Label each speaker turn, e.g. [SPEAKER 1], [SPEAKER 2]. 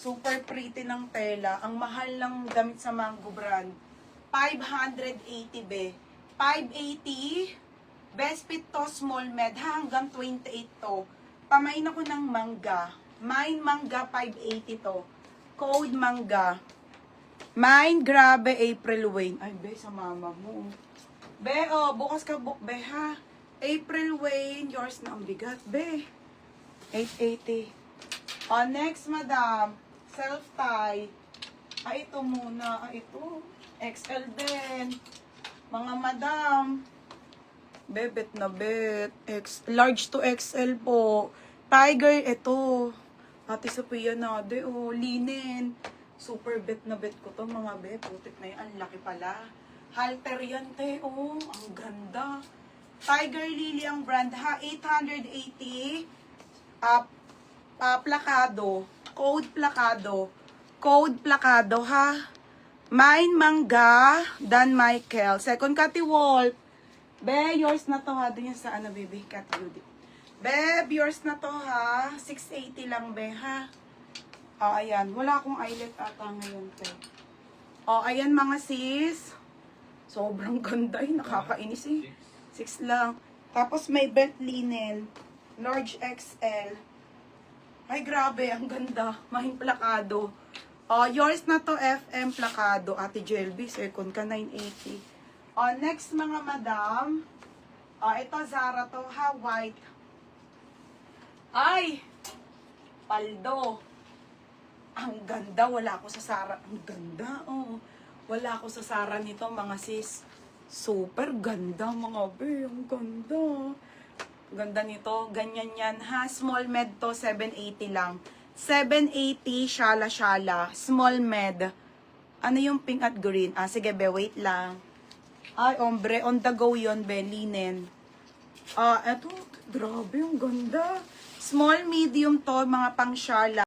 [SPEAKER 1] Super pretty ng tela. Ang mahal ng damit sa Mango brand. 580 be. 580. Best fit to, small med. Hanggang 28 to. Pamain ako ng mangga. Mine mangga 580 to. Code mangga. Mine grabe April Wayne. Ay be, sa mama mo. Be, oh, bukas ka book be ha. April Wayne, yours na ang bigat be. 880. Oh, next madam. Self-tie. Ay, ito muna. Ay, ito. XL din. Mga madam. Bebet na bet. Large to XL po. Tiger, ito. Ate Sophia na. De, oh, linen. Super bet na bet ko to mga be. Putik na yun. Ang laki pala. Halter yan, te. Oh, ang ganda. Tiger Lily ang brand ha. 880. Plakado. Code plakado. Code plakado ha. Mine mangga. Dan Michael. Second Cathy Wolf. Be, yours na to ha. Doon yan sa ano, baby. Cat Beauty. Be, yours na to ha. 680 lang, be, ha. O, ayan. Wala akong eyelet ata ngayon, te. O, ayan mga sis. Sobrang ganda. Ay, nakakainis eh. 6 lang. Tapos may belt linen. Large XL. Ay, grabe. Ang ganda. Mahing plakado. O, yours na to FM plakado. Ate Jelby, second ka, 980. O, next mga madam. O, ito Zara to ha, white. Ay! Paldo. Ang ganda. Wala ako sa Zara. Ang ganda, oh. Wala ako sa Zara nito, mga sis. Super ganda, mga be. Ang ganda. Ganda nito. Ganyan yan, ha. Small med to, 780 lang. 780, shala-shala. Small med. Ano yung pink at green? Ah, sige, be, wait lang. Ay, ombre, on the go yun, be, linen. Eto, grabe, ang ganda. Small, medium to, mga pang shala.